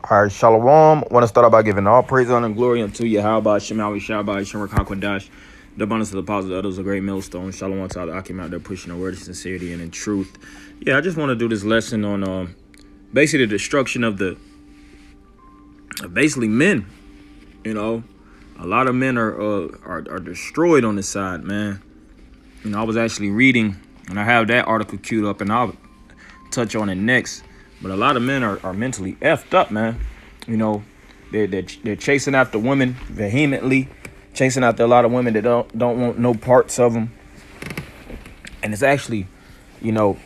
All right, Shalom. Want to start out by giving all praise, honor, and glory unto Yahweh, Shemawi, Shabbai, Shem, Hakwadash, the abundance of the positive others, a great millstone. Shalom to all the Akim out there pushing the word of sincerity and in truth. Yeah, I just want to do this lesson on basically the destruction of basically men. You know, a lot of men are destroyed on this side, man. You know, I was actually reading, and I have that article queued up, and I'll touch on it next. But a lot of men are mentally effed up, man. You know, they're chasing after women vehemently, chasing after a lot of women that don't want no parts of them. And it's actually, you know,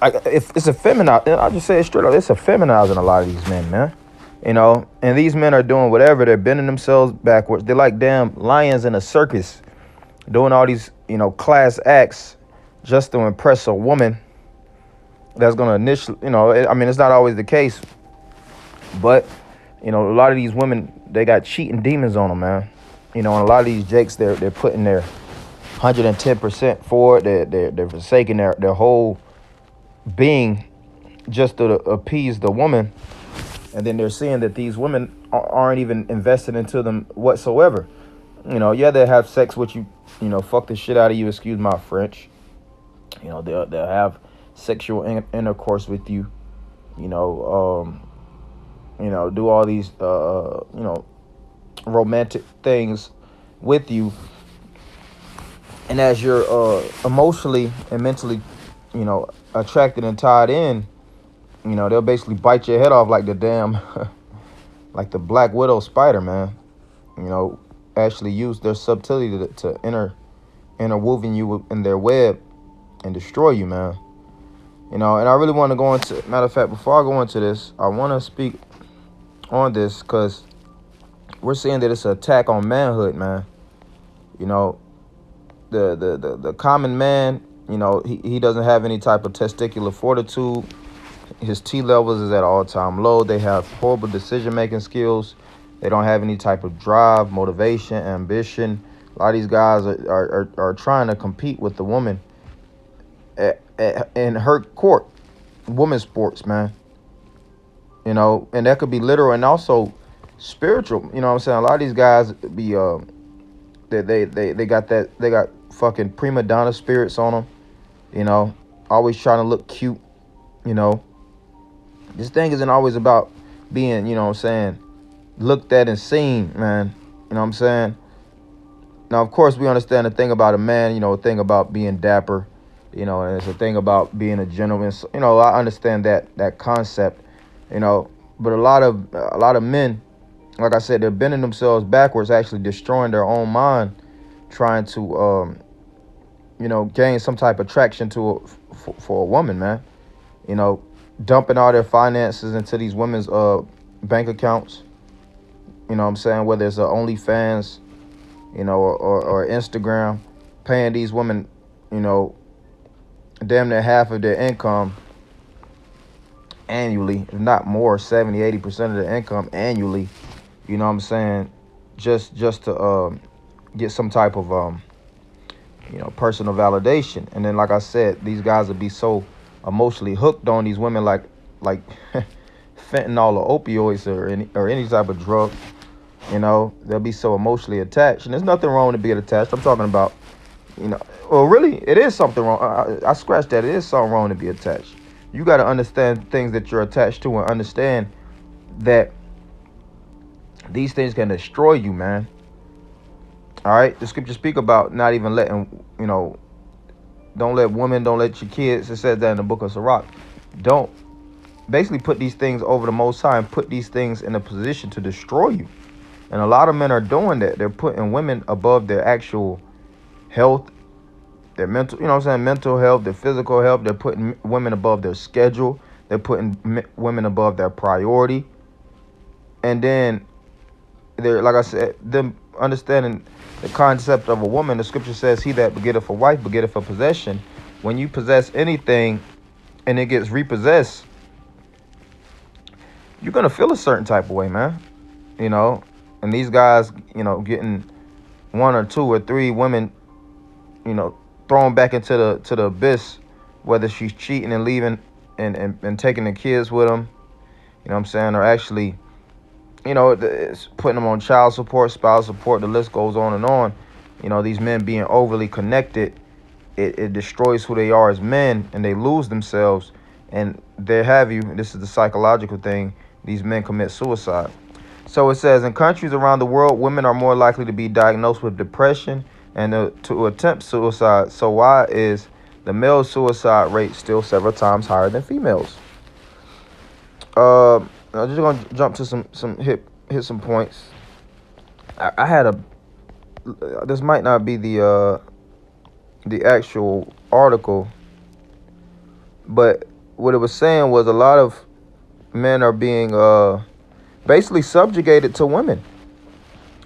if it's a feminizing, I'll just say it straight up, it's a feminizing a lot of these men, man. You know, and these men are doing whatever. They're bending themselves backwards. They're like damn lions in a circus, doing all these, you know, class acts just to impress a woman. That's going to initially, you know, I mean, it's not always the case. But, you know, a lot of these women, they got cheating demons on them, man. You know, and a lot of these jakes, they're putting their 110% for it. They're forsaking their whole being just to appease the woman. And then they're seeing that these women aren't even invested into them whatsoever. You know, yeah, they have sex with you, you know, fuck the shit out of you, excuse my French. You know, they'll have sexual intercourse with you, you know, do all these, you know, romantic things with you. And as you're emotionally and mentally, you know, attracted and tied in, you know, they'll basically bite your head off like the damn, like the Black Widow spider, man. You know, actually use their subtlety to interwoven you in their web and destroy you, man. You know, and I really want to go into, matter of fact, before I go into this, I want to speak on this because we're seeing that it's an attack on manhood, man. You know, the common man, you know, he doesn't have any type of testicular fortitude. His T levels is at all-time low. They have horrible decision-making skills. They don't have any type of drive, motivation, ambition. A lot of these guys are trying to compete with the woman in her court, women's sports, man. You know, and that could be literal and also spiritual. You know what I'm saying? A lot of these guys be they got fucking prima donna spirits on them. You know, always trying to look cute. You know, this thing isn't always about being, you know what I'm saying, looked at and seen, man. You know what I'm saying? Now, of course, we understand the thing about a man, you know, a thing about being dapper. You know, and it's a thing about being a gentleman. So, you know, I understand that concept, you know, but a lot of men, like I said, they're bending themselves backwards, actually destroying their own mind, trying to, you know, gain some type of traction for a woman, man. You know, dumping all their finances into these women's bank accounts. You know what I'm saying? Whether it's a OnlyFans, you know, or Instagram, paying these women, you know, damn near half of their income annually, if not more, 70-80% of their income annually, you know what I'm saying, just to get some type of you know, personal validation. And then, like I said, these guys would be so emotionally hooked on these women like fentanyl or opioids or any type of drug. You know, they'll be so emotionally attached, and there's nothing wrong with being attached. I'm talking about, you know, well, really, it is something wrong. I scratched that. It is something wrong to be attached. You got to understand things that you're attached to and understand that these things can destroy you, man. All right? The scriptures speak about not even letting, you know, don't let your kids. It says that in the book of Sirach. Don't basically put these things over the Most High and put these things in a position to destroy you. And a lot of men are doing that. They're putting women above their actual health, their mental, you know what I'm saying, mental health, their physical health. They're putting women above their schedule. They're putting women above their priority. And then they're, like I said, them understanding the concept of a woman. The scripture says, he that begetteth a wife begetteth a possession. When you possess anything and it gets repossessed, you're going to feel a certain type of way, man. You know, and these guys, you know, getting one or two or three women, you know, thrown back into the abyss, whether she's cheating and leaving and taking the kids with them, You know what I'm saying? Or actually, it's putting them on child support, spouse support. The list goes on and on. These men being overly connected, it destroys who they are as men, and they lose themselves. And there have you. This is the psychological thing. These men commit suicide. So it says in countries around the world, women are more likely to be diagnosed with depression and to attempt suicide. So why is the male suicide rate still several times higher than females? I'm just gonna jump to some hit some points. I had a this might not be the actual article, but what it was saying was a lot of men are being basically subjugated to women.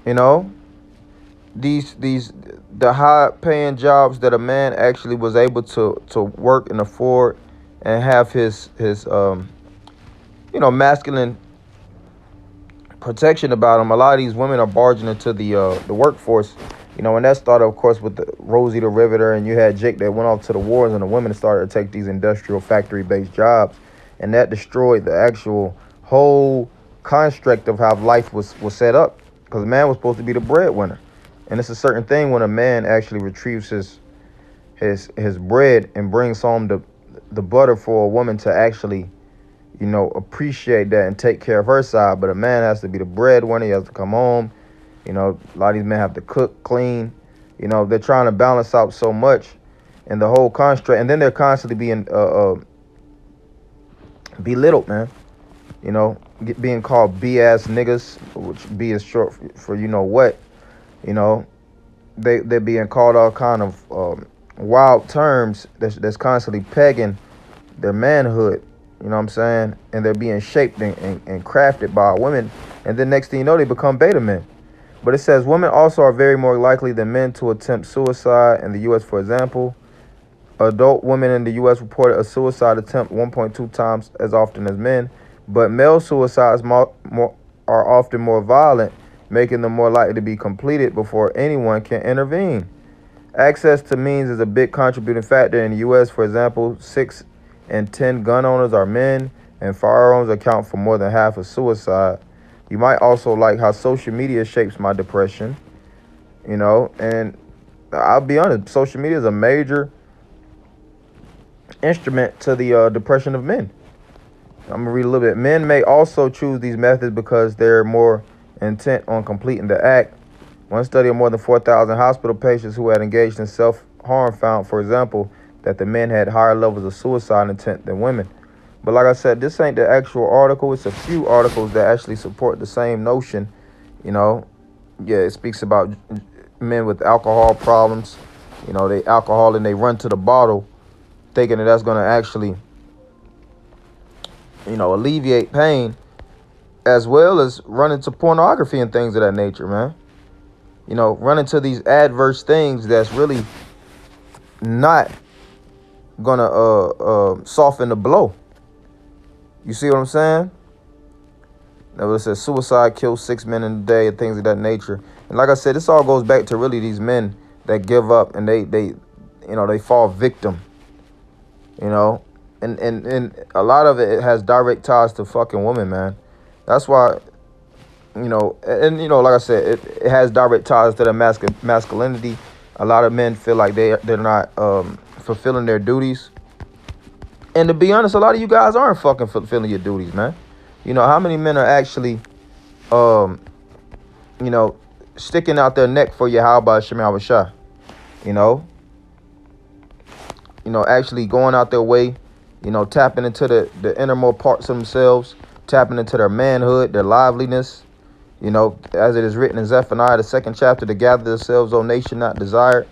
You know, the high paying jobs that a man actually was able to work and afford and have his masculine protection about him. A lot of these women are barging into the workforce. And that started, of course, with the Rosie the Riveter, and you had Jake that went off to the wars, and the women started to take these industrial factory-based jobs, and that destroyed the actual whole construct of how life was set up, because a man was supposed to be the breadwinner. And it's a certain thing when a man actually retrieves his bread and brings home the butter for a woman to actually appreciate that and take care of her side. But a man has to be the breadwinner. He has to come home. A lot of these men have to cook, clean. They're trying to balance out so much and the whole construct. And then they're constantly being belittled, man. Being called B-ass niggas, which B is short for you know what. They're being called all kind of wild terms that's constantly pegging their manhood. You know what I'm saying? And they're being shaped and crafted by women. And then next thing you know, they become beta men. But it says women also are very more likely than men to attempt suicide. In the U.S., for example, adult women in the U.S. reported a suicide attempt 1.2 times as often as men. But male suicides are often more violent, making them more likely to be completed before anyone can intervene. Access to means is a big contributing factor. In the U.S., for example, 6 in 10 gun owners are men, and firearms account for more than half of suicide. You might also like how social media shapes my depression, and I'll be honest, social media is a major instrument to the depression of men. I'm gonna read a little bit. Men may also choose these methods because they're more intent on completing the act. One study of more than 4,000 hospital patients who had engaged in self-harm found, for example, that the men had higher levels of suicide intent than women. But like I said, this ain't the actual article. It's a few articles that actually support the same notion. It speaks about men with alcohol problems. They alcohol and they run to the bottle thinking that that's going to actually, alleviate pain, as well as running to pornography and things of that nature, man. Running to these adverse things that's really not gonna soften the blow. You see what I'm saying? Now it says suicide kills 6 men in a day and things of that nature. And like I said, this all goes back to really these men that give up and they fall victim. And a lot of it has direct ties to fucking women, man. That's why, like I said, it has direct ties to their masculinity. A lot of men feel like they're not fulfilling their duties. And to be honest, a lot of you guys aren't fucking fulfilling your duties, man. How many men are actually, sticking out their neck for your how about Shemal Shah? Actually going out their way, tapping into the innermost parts of themselves, tapping into their manhood, their liveliness. As it is written in Zephaniah, the 2nd chapter, to gather themselves, O nation not desired.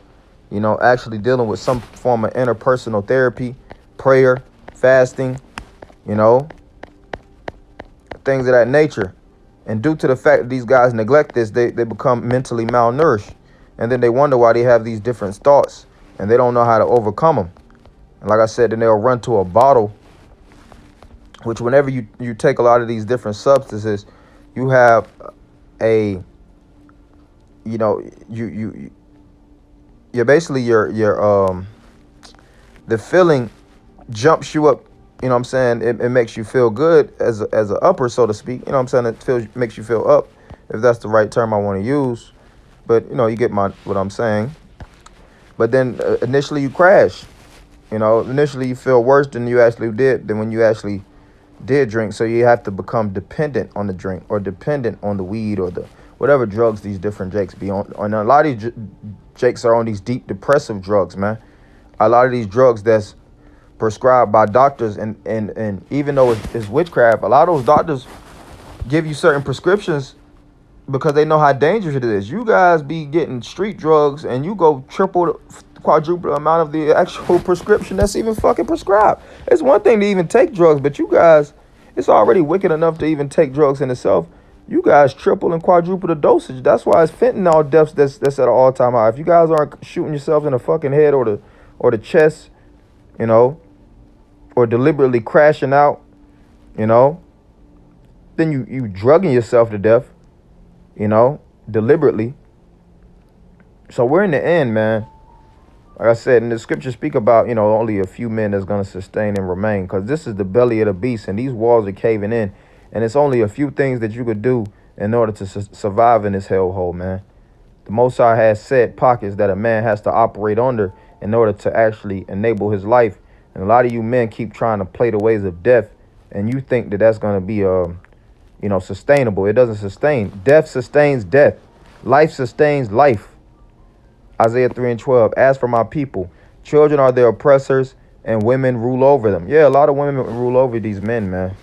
Actually dealing with some form of interpersonal therapy, prayer, fasting, things of that nature. And due to the fact that these guys neglect this, they become mentally malnourished. And then they wonder why they have these different thoughts and they don't know how to overcome them. And like I said, then they'll run to a bottle, which whenever you take a lot of these different substances, you have you're basically your the feeling jumps you up You know what I'm saying? It makes you feel good as a upper, so to speak. You know what I'm saying? Makes you feel up, if that's the right term I want to use. But you get what I'm saying. But then initially you crash. Initially you feel worse than when you actually did drink. So you have to become dependent on the drink, or dependent on the weed, or the whatever drugs these different jakes be on. And a lot of these jakes are on these deep depressive drugs, man. A lot of these drugs that's prescribed by doctors, and even though it's witchcraft, a lot of those doctors give you certain prescriptions because they know how dangerous it is. You guys be getting street drugs and you go triple, quadruple the amount of the actual prescription that's even fucking prescribed. It's one thing to even take drugs, but you guys, it's already wicked enough to even take drugs in itself. You guys triple and quadruple the dosage. That's why it's fentanyl deaths that's at an all-time high. If you guys aren't shooting yourself in the fucking head or the chest, or deliberately crashing out, then you drugging yourself to death, deliberately. So we're in the end, man. Like I said, and the scriptures speak about, only a few men that's going to sustain and remain, because this is the belly of the beast, and these walls are caving in, and it's only a few things that you could do in order to survive in this hellhole, man. The Most High has set pockets that a man has to operate under in order to actually enable his life. And a lot of you men keep trying to play the ways of death, and you think that that's going to be sustainable. It doesn't sustain. Death sustains death. Life sustains life. Isaiah 3:12. As for my people, children are their oppressors, and women rule over them. Yeah, a lot of women rule over these men, man.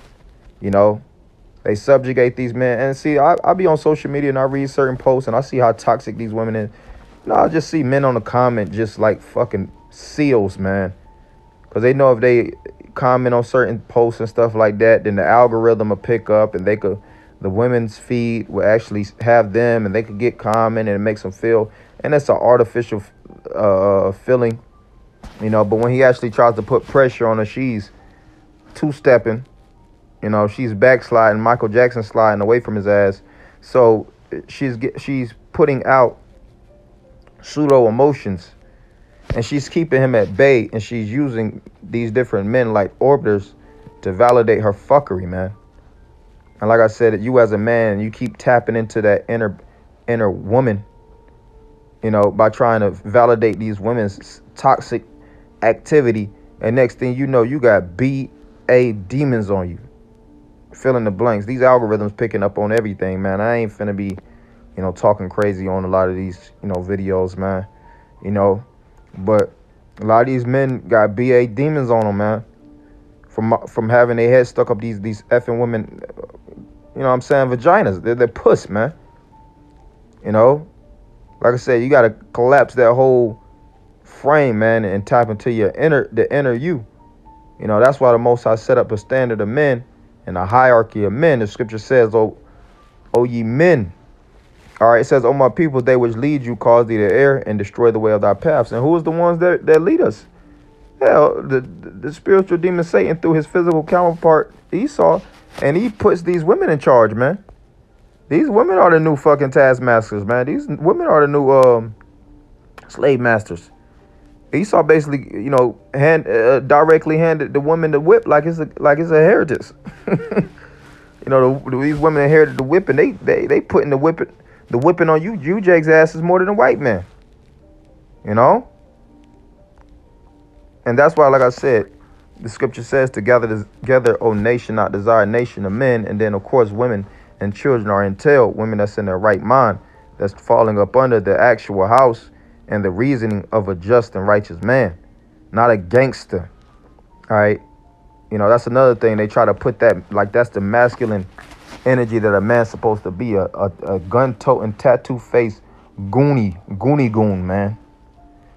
They subjugate these men. And see, I be on social media and I read certain posts and I see how toxic these women is. I just see men on the comment just like fucking seals, man. Because they know if they comment on certain posts and stuff like that, then the algorithm will pick up, and the women's feed will actually have them, and they could get comment, and it makes them feel, and that's an artificial feeling, but when he actually tries to put pressure on her, she's two-stepping, she's backsliding, Michael Jackson sliding away from his ass. So she's putting out pseudo emotions, and she's keeping him at bay, and she's using these different men like orbiters to validate her fuckery, man. And like I said, you as a man, you keep tapping into that inner woman, by trying to validate these women's toxic activity. And next thing you know, you got BA demons on you. Fill in the blanks. These algorithms picking up on everything, man. I ain't finna be, talking crazy on a lot of these, videos, man. But a lot of these men got BA demons on them, man. From having their head stuck up these effing women, vaginas. They're puss, man. Like I said, you got to collapse that whole frame, man, and tap into the inner you. That's why the Most High set up a standard of men and a hierarchy of men. The scripture says, oh ye men. All right, it says, oh, my people, they which lead you cause thee to err and destroy the way of thy paths. And who is the ones that lead us? Hell, the spiritual demon Satan through his physical counterpart Esau, and he puts these women in charge, man. These women are the new fucking taskmasters, man. These women are the new slave masters. Esau basically, directly handed the woman the whip like it's a heritage. These women inherited the whip, and they putting the whipping on you Jake's ass is more than a white man. And that's why, like I said, the scripture says to gather together, O nation, not desire nation of men. And then, of course, women and children are entailed, women that's in their right mind, that's falling up under the actual house and the reasoning of a just and righteous man, not a gangster. All right. That's another thing. They try to put that like that's the masculine energy that a man's supposed to be, a gun-toting, tattoo-faced goonie goon, man.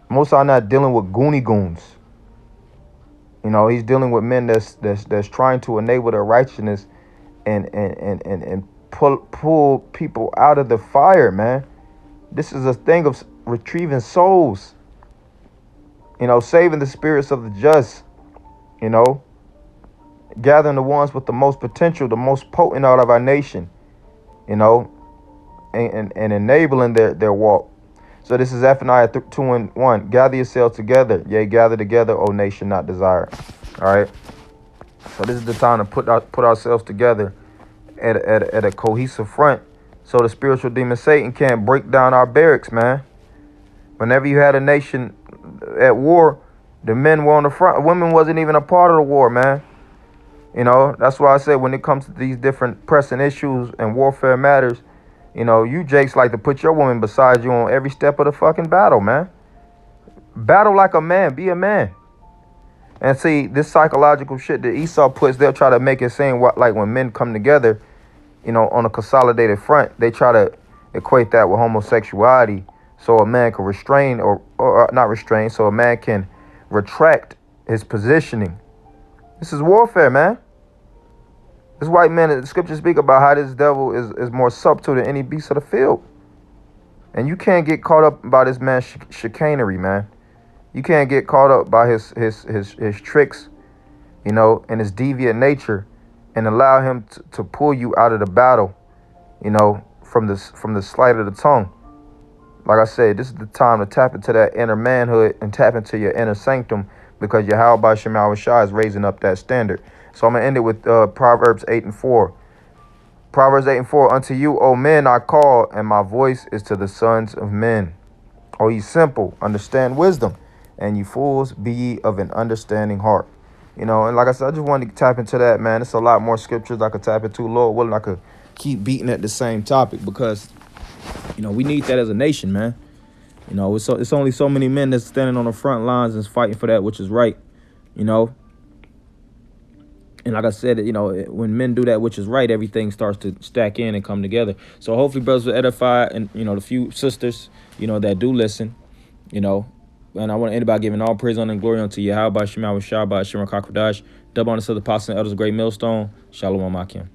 Most are not dealing with goonie goons. He's dealing with men that's trying to enable their righteousness and pull people out of the fire, man. This is a thing of retrieving souls, saving the spirits of the just, gathering the ones with the most potential, the most potent out of our nation, and enabling their walk. So this is Zephaniah 2:1. Gather yourselves together, yea, gather together, O nation not desired. All right. So this is the time to put ourselves together at a cohesive front, so the spiritual demon Satan can't break down our barracks, man. Whenever you had a nation at war, the men were on the front. Women wasn't even a part of the war, man. You know, that's why I said when it comes to these different pressing issues and warfare matters, you know, you Jakes like to put your woman beside you on every step of the fucking battle, man. Battle like a man. Be a man. And see, this psychological shit that Esau puts, they'll try to make it seem like when men come together, you know, on a consolidated front, they try to equate that with homosexuality, so a man can restrain or not restrain, so a man can retract his positioning. This is warfare, man. This white man, the scriptures speak about how this devil is more subtle than any beast of the field. And you can't get caught up by this man's chicanery, man. You can't get caught up by his tricks, you know, and his deviant nature, and allow him to pull you out of the battle, you know, from the sleight of the tongue. Like I said, this is the time to tap into that inner manhood and tap into your inner sanctum, because Yahweh Shema Shai is raising up that standard. So I'm going to end it with Proverbs 8:4. Proverbs 8:4, unto you, O men, I call, and my voice is to the sons of men. O ye simple, understand wisdom, and you fools, be ye of an understanding heart. You know, and like I said, I just wanted to tap into that, man. It's a lot more scriptures I could tap into. Lord willing, I could keep beating at the same topic, because, you know, we need that as a nation, man. You know, it's only so many men that's standing on the front lines and fighting for that which is right, you know. And like I said, you know, when men do that which is right, everything starts to stack in and come together. So hopefully brothers will edify, and, you know, the few sisters, you know, that do listen, you know. And I want to end by giving all praise, honor, and glory unto Yahweh, Shema, Shah, Shema, Kakradash, double honor to the apostles and elders of Great Millstone. Shalom, Akim.